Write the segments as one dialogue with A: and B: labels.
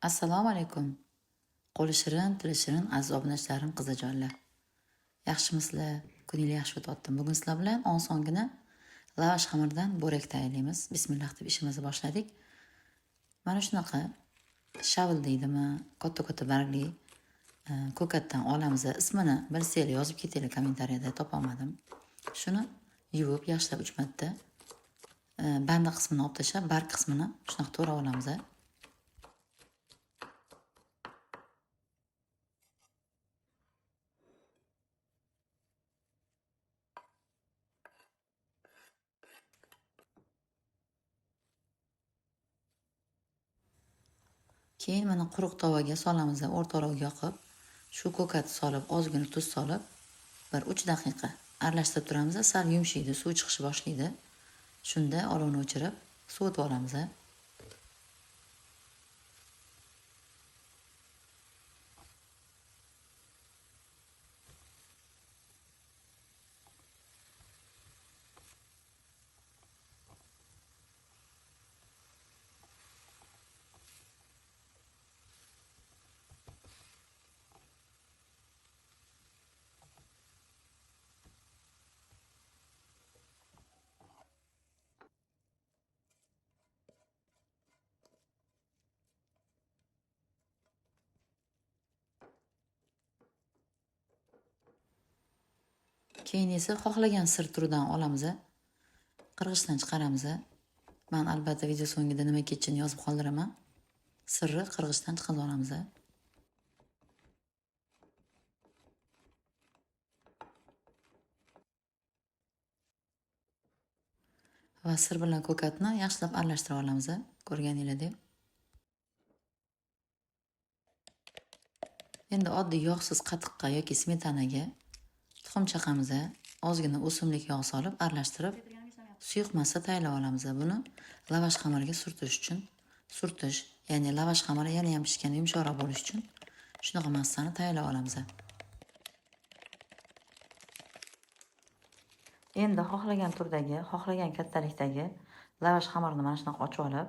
A: Assalomu alaykum. Qo'li shirin, tili shirin aziz obunachalarim, qizajonlar. Yaxshimisizlar? Kuningiz yaxshi o'tyaptimi? Bugun sizlar bilan osongina lavash xamirdan bo'rak tayyorlaymiz. Bismillah deb ishimizni boshladik. Mana shunaqa shavl deydimi, katta-katta bargli ko'katdan olamiz. Ismini bilsanglar yozib ketinglar kommentariyada, topolmadim. Shuni yuvib, yaxshilab 3 marta banda qismini olib tashlab, barg qismini shunaqa to'g'rab olamiz. Keyin mana quruq tovaga solamiz, o'rtaroqga yoqib, shu ko'katni solib, ozgina tuz solib, bir 3 daqiqa aralashtirib turamiz. Sal yumshaydi, suv chiqishni boshlaydi. Shunda olovni o'chirib, sovutib olamiz. Keyin esa xohlagan sir turidan olamiz. Qirg'ichdan chiqaramiz. Men albatta video so'ngida nima ketishini yozib qoldiraman. Sirri qirg'ichdan chiqarib olamiz. Va sir bilan ko'katni yaxshilab aralashtirib olamiz, ko'rganinglardek. Endi oddiy yog'siz qatiqqa yoki smetanaga tuxum chaqamiz, ozgina o'simlik yog' solib aralashtirib, suyuq massa tayyorlab olamiz. Buni lavash xamiriga surtish uchun ya'ni lavash xamiri yana ham pishgan, yumshoqroq bo'lish uchun shunaqa massani tayyorlab olamiz. Endi xohlagan turdagi, xohlagan kattalikdagi lavash xamirini mana shunaqa ochib olib,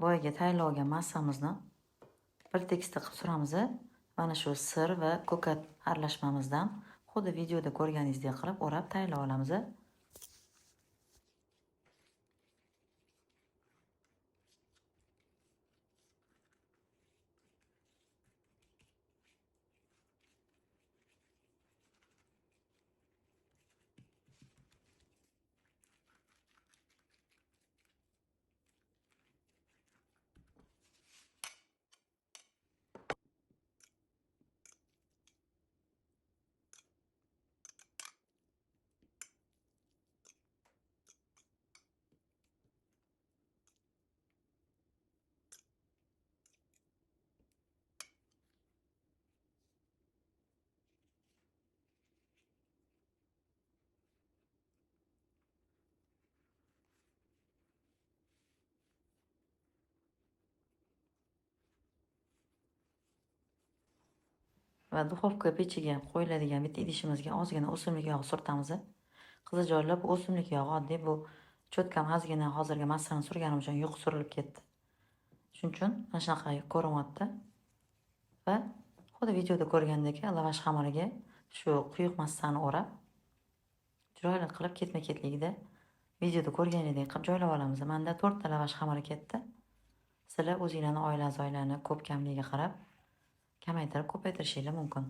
A: boyaga tayyorlab olgan massamizni bir tekisda qilib suramiz. Mana shu sir va ko'kat aralashmamizdan xuddi videoda ko'rganingizdek qilib o'rab tayyorlab olamiz. Va duxovka pechiga qo'yiladigan bitta idishimizga ozgina o'simlik yog'i surtamiz. Qizajonlar, bu o'simlik yog'i oddiy, bu cho'tkam ozgina hozirgi massani surganim uchun yuq surilib ketdi. Shuning uchun mana shunaqa ko'rinyapti. Va xuddi videoda ko'rgandek lavash xamiriga shu quyuq massani o'rab, chiroyli qilib ketma-ketlikda videoda ko'rganingdek qilib joylab olamiz. Menda 4 ta lavash xamiri ketdi. Sizlar o'zinglarning oila a'zolarini ko'p kamligiga qarab kamaytirib ko'paytirishingiz mumkin.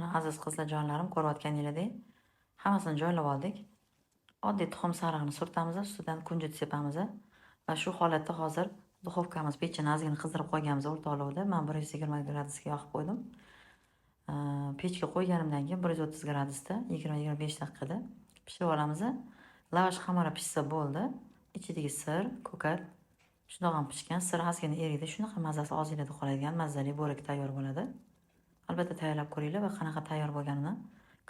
A: Mana aziz qizlarjonlarim, ko'rayotganingizdek hammasini joylab oldik. Oddiy tuxum sarig'ini surtamiz, ustidan kunjut sepamiz va shu holatda hozir duxovkamiz pechini ozgina qizdirib qo'yganmiz o'rta olovda. Men 120 gradusga yoqib qo'ydim. Pechga qo'yganimdan keyin 130 gradusda 20-25 daqiqada pishirib olamiz. Lavash xamiri pishsa bo'ldi. Ichidagi sir, ko'kat shundoq ham pishgan. Sir ozgina eriydi. Shunaqa mazasi ozgina qoladigan mazali bo'rik tayyor bo'ladi. Albatta tayyorlab ko'ringlar va qanaqa tayyor bo'lganini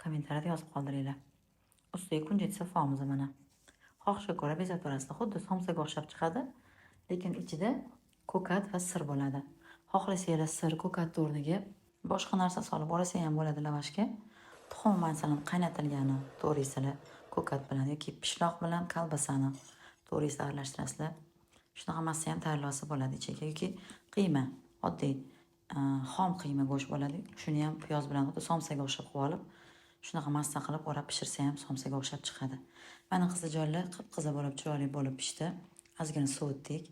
A: kommentariyada yozib qoldiringlar. Ustiga kunjut sepamiz mana. Xohishga ko'ra bezatib orasida xuddi somsaga o'xshab chiqadi, lekin ichida ko'kat va sir bo'ladi. Xohlasanglar sir, ko'kat o'rniga boshqa narsa solib olsa ham bo'ladi lavashga. Tuxum masalan qaynatilgani to'g'risizlar, ko'kat bilan yoki pishloq bilan kolbasani to'g'risida aralashtirasizlar. Shunaqa massa ham tayyorlasa bo'ladi ichiga yoki qiyma, oddiy xom qiyma go'sht bo'ladi. Shuni ham piyoz bilan xuddi somsaga o'xshab qilib olib, shunaqa massa qilib o'rab pishirsa ham somsaga o'xshab chiqadi. Mana qizlarjonlar qip-qiza bo'lib, chiroyli bo'lib pishdi. Ozgina sovutdik.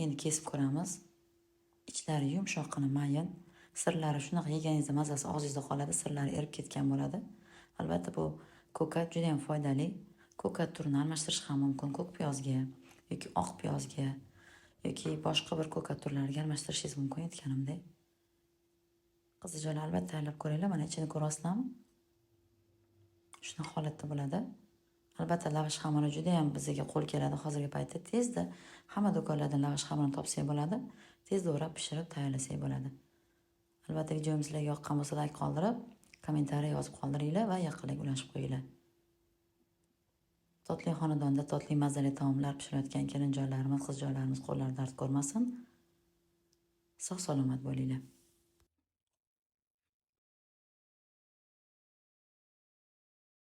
A: Endi kesib ko'ramiz. Ichlari yumshoqqina mayin. Sirlari shunaqa yeganingizda mazasi og'zingizda qoladi, sirlari erib ketgan bo'ladi. Albatta bu ko'kat juda ham foydali. Ko'kat turini almashtirish ham mumkin ko'k piyozga yoki oq piyozga yoki boshqa bir ko'kat turlariga almashtirishingiz mumkin aytganimdek. Qizlarjonlar albatta tayyorlab ko'ringlar. Mana ichini ko'rasizlarmi? Shunaqa holatda bo'ladi. Albatta lavash xamiri juda ham bizga qo'l keladi hozirgi paytda. Tezda hamma do'konlardan lavash xamirini topsak bo'ladi. Tezda o'rab pishirib tayyorlasak bo'ladi. Albatta videomiz sizlarga yoqqan bo'lsa like qoldirib, kommentariy yozib qoldiringlar va yaqinlarga ulashib qo'yinglar. Totli xonadonda totli mazali taomlar pishirayotgan kelinjonlarimiz, qizjonlarimiz qo'llari dard ko'rmasin. Sog' salomat bo'linglar.